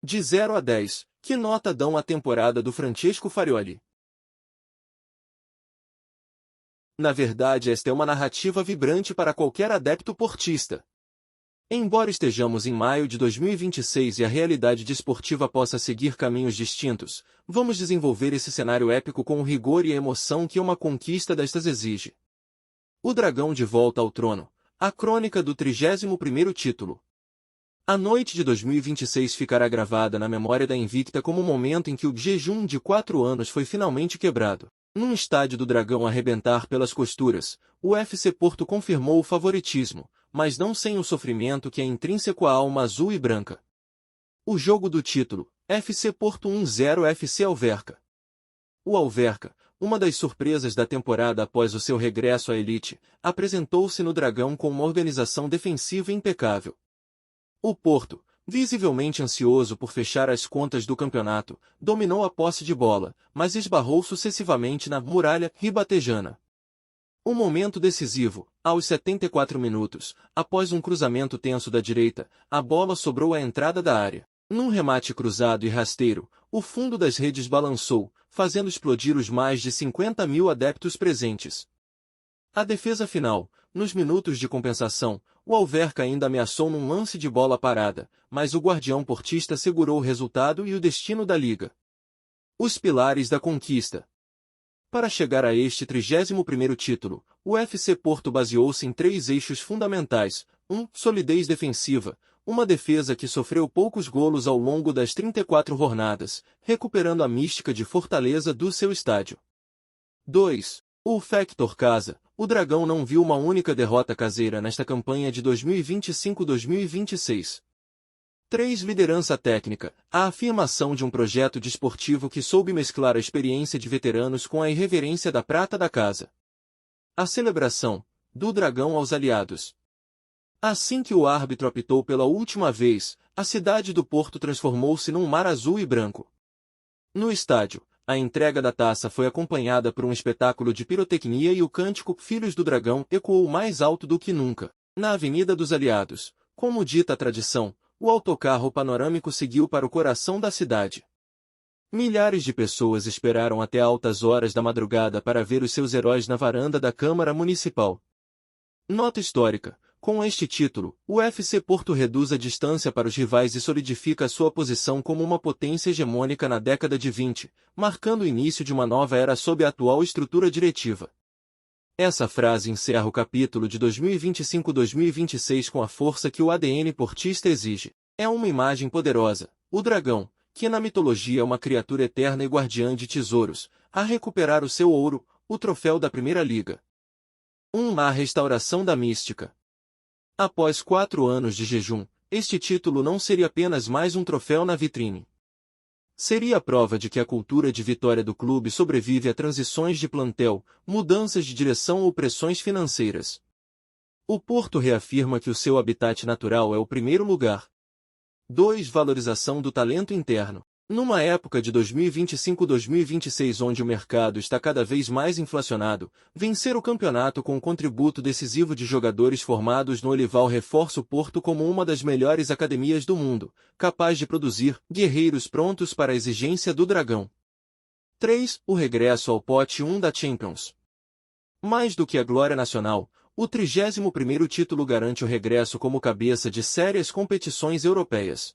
De 0 a 10, que nota dão à temporada do Francesco Farioli? Na verdade, esta é uma narrativa vibrante para qualquer adepto portista. Embora estejamos em maio de 2026 e a realidade desportiva possa seguir caminhos distintos, vamos desenvolver esse cenário épico com o rigor e a emoção que uma conquista destas exige. O Dragão de volta ao trono. A crônica do 31º título. A noite de 2026 ficará gravada na memória da Invicta como o momento em que o jejum de 4 anos foi finalmente quebrado. Num estádio do Dragão a arrebentar pelas costuras, o FC Porto confirmou o favoritismo, mas não sem o sofrimento que é intrínseco à alma azul e branca. O jogo do título, FC Porto 1-0 FC Alverca. O Alverca, uma das surpresas da temporada após o seu regresso à elite, apresentou-se no Dragão com uma organização defensiva impecável. O Porto, visivelmente ansioso por fechar as contas do campeonato, dominou a posse de bola, mas esbarrou sucessivamente na muralha ribatejana. Um momento decisivo, aos 74 minutos, após um cruzamento tenso da direita, a bola sobrou à entrada da área. Num remate cruzado e rasteiro, o fundo das redes balançou, fazendo explodir os mais de 50 mil adeptos presentes. A defesa final, nos minutos de compensação, o Alverca ainda ameaçou num lance de bola parada, mas o guardião portista segurou o resultado e o destino da liga. Os pilares da conquista. Para chegar a este 31º título, o FC Porto baseou-se em 3 eixos fundamentais: 1. Solidez defensiva, uma defesa que sofreu poucos golos ao longo das 34 jornadas, recuperando a mística de fortaleza do seu estádio. 2. O Factor Casa. O Dragão não viu uma única derrota caseira nesta campanha de 2025-2026. 3. Liderança técnica. A afirmação de um projeto desportivo que soube mesclar a experiência de veteranos com a irreverência da prata da casa. A celebração, do Dragão aos aliados. Assim que o árbitro apitou pela última vez, a cidade do Porto transformou-se num mar azul e branco. No estádio, a entrega da taça foi acompanhada por um espetáculo de pirotecnia e o cântico Filhos do Dragão ecoou mais alto do que nunca. Na Avenida dos Aliados, como dita a tradição, o autocarro panorâmico seguiu para o coração da cidade. Milhares de pessoas esperaram até altas horas da madrugada para ver os seus heróis na varanda da Câmara Municipal. Nota histórica. Com este título, o FC Porto reduz a distância para os rivais e solidifica sua posição como uma potência hegemônica na década de 20, marcando o início de uma nova era sob a atual estrutura diretiva. Essa frase encerra o capítulo de 2025-2026 com a força que o ADN portista exige. É uma imagem poderosa, o dragão, que na mitologia é uma criatura eterna e guardiã de tesouros, a recuperar o seu ouro, o troféu da Primeira Liga. A restauração da mística. Após 4 anos de jejum, este título não seria apenas mais um troféu na vitrine. Seria a prova de que a cultura de vitória do clube sobrevive a transições de plantel, mudanças de direção ou pressões financeiras. O Porto reafirma que o seu habitat natural é o primeiro lugar. 2. Valorização do talento interno. Numa época de 2025-2026 onde o mercado está cada vez mais inflacionado, vencer o campeonato com o contributo decisivo de jogadores formados no Olival reforça o Porto como uma das melhores academias do mundo, capaz de produzir guerreiros prontos para a exigência do Dragão. 3. O regresso ao pote 1 da Champions. Mais do que a glória nacional, o 31º título garante o regresso como cabeça de sérias competições europeias.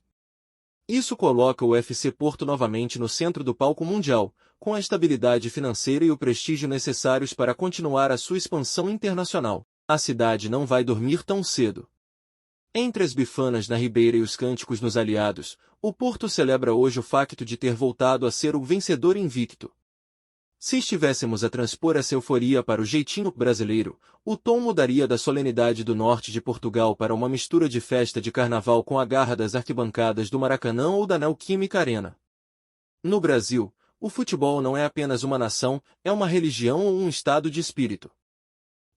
Isso coloca o FC Porto novamente no centro do palco mundial, com a estabilidade financeira e o prestígio necessários para continuar a sua expansão internacional. A cidade não vai dormir tão cedo. Entre as bifanas na Ribeira e os cânticos nos aliados, o Porto celebra hoje o facto de ter voltado a ser o vencedor invicto. Se estivéssemos a transpor essa euforia para o jeitinho brasileiro, o tom mudaria da solenidade do norte de Portugal para uma mistura de festa de carnaval com a garra das arquibancadas do Maracanã ou da Neoquímica Arena. No Brasil, o futebol não é apenas uma nação, é uma religião ou um estado de espírito.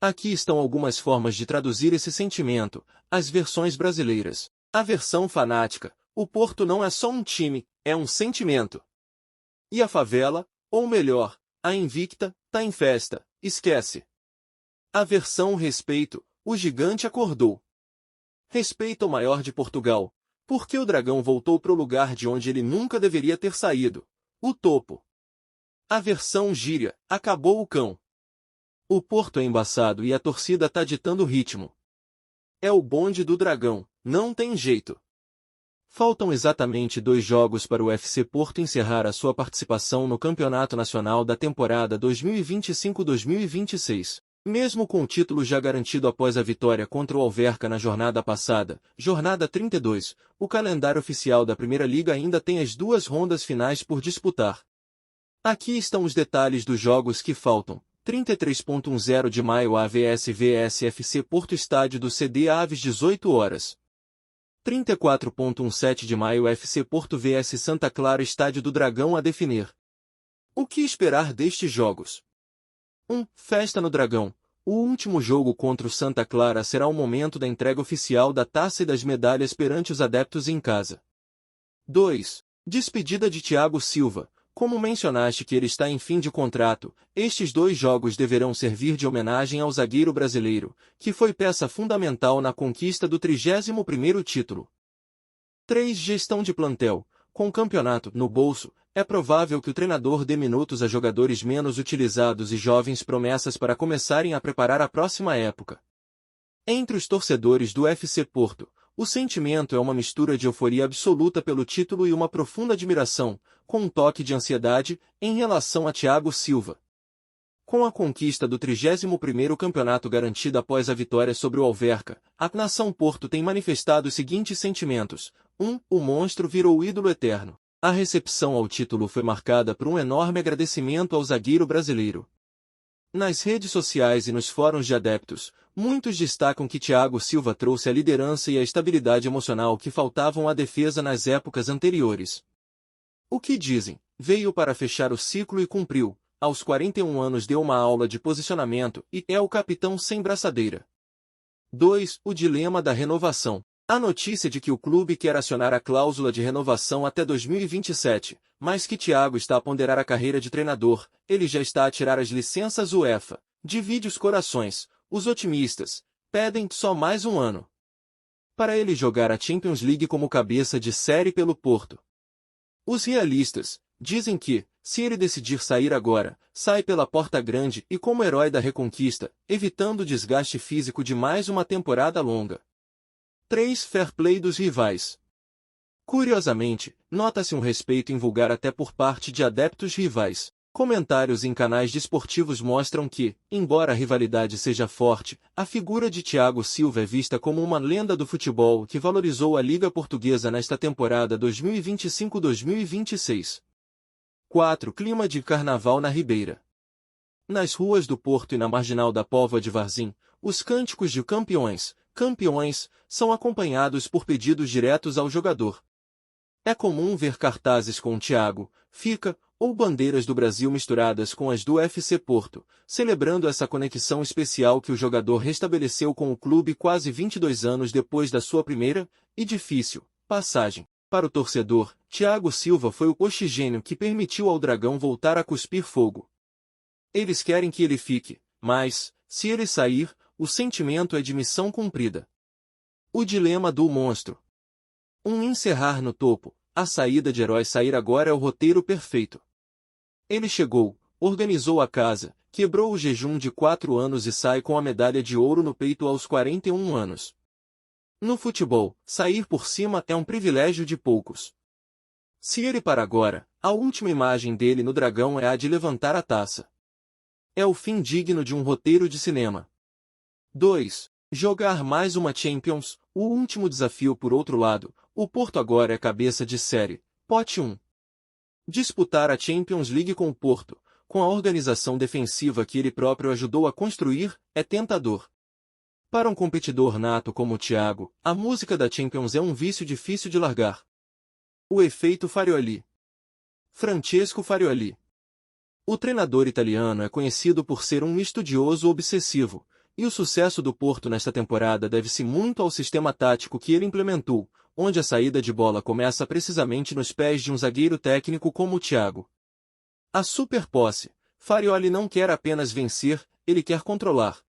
Aqui estão algumas formas de traduzir esse sentimento, as versões brasileiras. A versão fanática: o Porto não é só um time, é um sentimento. E a favela, ou melhor, a Invicta, tá em festa, esquece. A versão respeito: o gigante acordou. Respeito ao maior de Portugal, Porque o Dragão voltou pro lugar de onde ele nunca deveria ter saído, o topo. A versão gíria, acabou o cão. O Porto é embaçado e a torcida tá ditando o ritmo. É o bonde do Dragão, não tem jeito. Faltam exatamente 2 jogos para o FC Porto encerrar a sua participação no Campeonato Nacional da temporada 2025-2026. Mesmo com o título já garantido após a vitória contra o Alverca na jornada passada, jornada 32, o calendário oficial da Primeira Liga ainda tem as 2 rondas finais por disputar. Aqui estão os detalhes dos jogos que faltam. 33.10 de maio AVS vs FC Porto Estádio do CD Aves 18 horas. 34.17 de maio FC Porto vs Santa Clara Estádio do Dragão a definir. O que esperar destes jogos? 1. Festa no Dragão. O último jogo contra o Santa Clara será o momento da entrega oficial da taça e das medalhas perante os adeptos em casa. 2. Despedida de Thiago Silva. Como mencionaste que ele está em fim de contrato, estes 2 jogos deverão servir de homenagem ao zagueiro brasileiro, que foi peça fundamental na conquista do 31º título. 3. Gestão de plantel. Com o campeonato no bolso, é provável que o treinador dê minutos a jogadores menos utilizados e jovens promessas para começarem a preparar a próxima época. Entre os torcedores do FC Porto, o sentimento é uma mistura de euforia absoluta pelo título e uma profunda admiração, com um toque de ansiedade, em relação a Thiago Silva. Com a conquista do 31º campeonato garantida após a vitória sobre o Alverca, a nação Porto tem manifestado os seguintes sentimentos. 1. O monstro virou o ídolo eterno. A recepção ao título foi marcada por um enorme agradecimento ao zagueiro brasileiro. Nas redes sociais e nos fóruns de adeptos, muitos destacam que Thiago Silva trouxe a liderança e a estabilidade emocional que faltavam à defesa nas épocas anteriores. O que dizem? Veio para fechar o ciclo e cumpriu. Aos 41 anos deu uma aula de posicionamento e é o capitão sem braçadeira. 2. O dilema da renovação. A notícia de que o clube quer acionar a cláusula de renovação até 2027, mas que Thiago está a ponderar a carreira de treinador, ele já está a tirar as licenças UEFA. Divide os corações. Os otimistas pedem só mais um ano para ele jogar a Champions League como cabeça de série pelo Porto. Os realistas dizem que, se ele decidir sair agora, sai pela porta grande e como herói da reconquista, evitando o desgaste físico de mais uma temporada longa. 3. Fair play dos rivais. Curiosamente, nota-se um respeito invulgar até por parte de adeptos rivais. Comentários em canais desportivos mostram que, embora a rivalidade seja forte, a figura de Thiago Silva é vista como uma lenda do futebol que valorizou a Liga Portuguesa nesta temporada 2025-2026. 4. Clima de carnaval na Ribeira. Nas ruas do Porto e na marginal da Póvoa de Varzim, os cânticos de campeões, são acompanhados por pedidos diretos ao jogador. É comum ver cartazes com Thiago, Fica, ou bandeiras do Brasil misturadas com as do FC Porto, celebrando essa conexão especial que o jogador restabeleceu com o clube quase 22 anos depois da sua primeira, e difícil, passagem. Para o torcedor, Thiago Silva foi o oxigênio que permitiu ao Dragão voltar a cuspir fogo. Eles querem que ele fique, mas, se ele sair, o sentimento é de missão cumprida. O dilema do monstro. Encerrar no topo, a saída de herói sair agora é o roteiro perfeito. Ele chegou, organizou a casa, quebrou o jejum de 4 anos e sai com a medalha de ouro no peito aos 41 anos. No futebol, sair por cima é um privilégio de poucos. Se ele para agora, a última imagem dele no Dragão é a de levantar a taça. É o fim digno de um roteiro de cinema. 2. Jogar mais uma Champions. O último desafio por outro lado, o Porto agora é cabeça de série. Pote 1. Disputar a Champions League com o Porto, com a organização defensiva que ele próprio ajudou a construir, é tentador. Para um competidor nato como o Thiago, a música da Champions é um vício difícil de largar. O efeito Farioli. Francesco Farioli. O treinador italiano é conhecido por ser um estudioso obsessivo, e o sucesso do Porto nesta temporada deve-se muito ao sistema tático que ele implementou, onde a saída de bola começa precisamente nos pés de um zagueiro técnico como o Thiago. A superposse. Farioli não quer apenas vencer, ele quer controlar.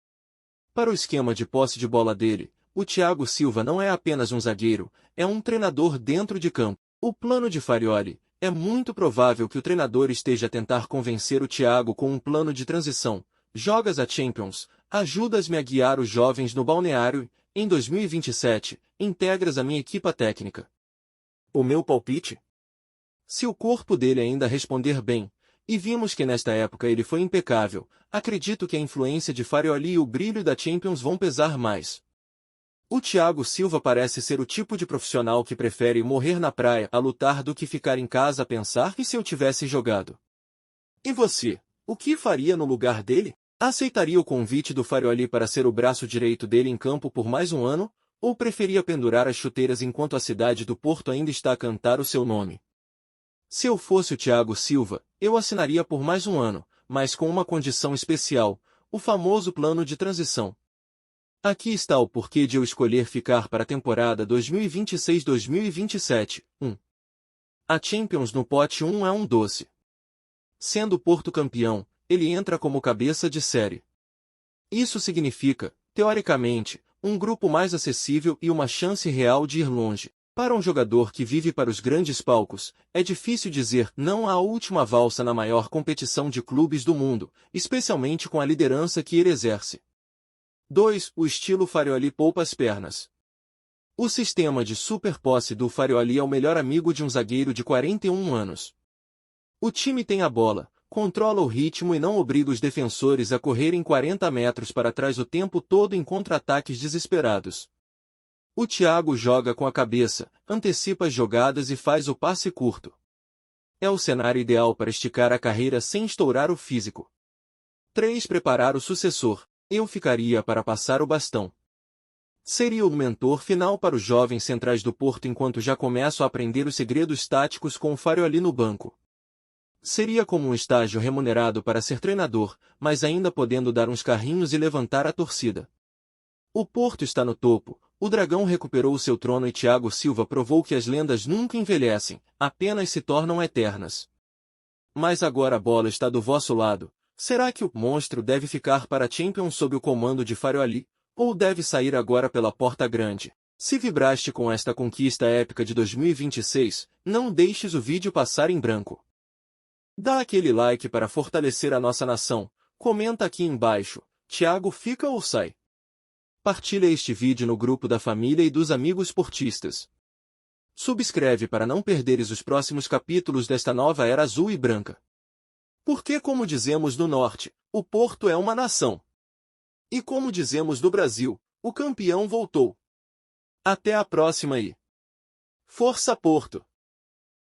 Para o esquema de posse de bola dele, o Thiago Silva não é apenas um zagueiro, é um treinador dentro de campo. O plano de Farioli: é muito provável que o treinador esteja a tentar convencer o Thiago com um plano de transição. Jogas a Champions, ajudas-me a guiar os jovens no balneário, em 2027, integras a minha equipa técnica. O meu palpite? Se o corpo dele ainda responder bem, e vimos que nesta época ele foi impecável, acredito que a influência de Farioli e o brilho da Champions vão pesar mais. O Thiago Silva parece ser o tipo de profissional que prefere morrer na praia a lutar do que ficar em casa a pensar e se eu tivesse jogado. E você, o que faria no lugar dele? Aceitaria o convite do Farioli para ser o braço direito dele em campo por mais um ano, ou preferia pendurar as chuteiras enquanto a cidade do Porto ainda está a cantar o seu nome? Se eu fosse o Thiago Silva, eu assinaria por mais um ano, mas com uma condição especial, o famoso plano de transição. Aqui está o porquê de eu escolher ficar para a temporada 2026-2027. 1. A Champions no pote 1 é um doce. Sendo o Porto campeão, ele entra como cabeça de série. Isso significa, teoricamente, um grupo mais acessível e uma chance real de ir longe. Para um jogador que vive para os grandes palcos, é difícil dizer não à última valsa na maior competição de clubes do mundo, especialmente com a liderança que ele exerce. 2. O estilo Farioli poupa as pernas. O sistema de superposse do Farioli é o melhor amigo de um zagueiro de 41 anos. O time tem a bola, controla o ritmo e não obriga os defensores a correrem 40 metros para trás o tempo todo em contra-ataques desesperados. O Thiago joga com a cabeça, antecipa as jogadas e faz o passe curto. É o cenário ideal para esticar a carreira sem estourar o físico. 3. Preparar o sucessor. Eu ficaria para passar o bastão. Seria o mentor final para os jovens centrais do Porto enquanto já começo a aprender os segredos táticos com o Farioli no banco. Seria como um estágio remunerado para ser treinador, mas ainda podendo dar uns carrinhos e levantar a torcida. O Porto está no topo, o Dragão recuperou seu trono e Thiago Silva provou que as lendas nunca envelhecem, apenas se tornam eternas. Mas agora a bola está do vosso lado. Será que o monstro deve ficar para a Champions sob o comando de Farioli, ou deve sair agora pela porta grande? Se vibraste com esta conquista épica de 2026, não deixes o vídeo passar em branco. Dá aquele like para fortalecer a nossa nação, comenta aqui embaixo, Thiago fica ou sai? Partilha este vídeo no grupo da família e dos amigos portistas. Subscreve para não perderes os próximos capítulos desta nova era azul e branca. Porque, como dizemos no Norte, o Porto é uma nação. E como dizemos do Brasil, o campeão voltou. Até a próxima e... Força Porto!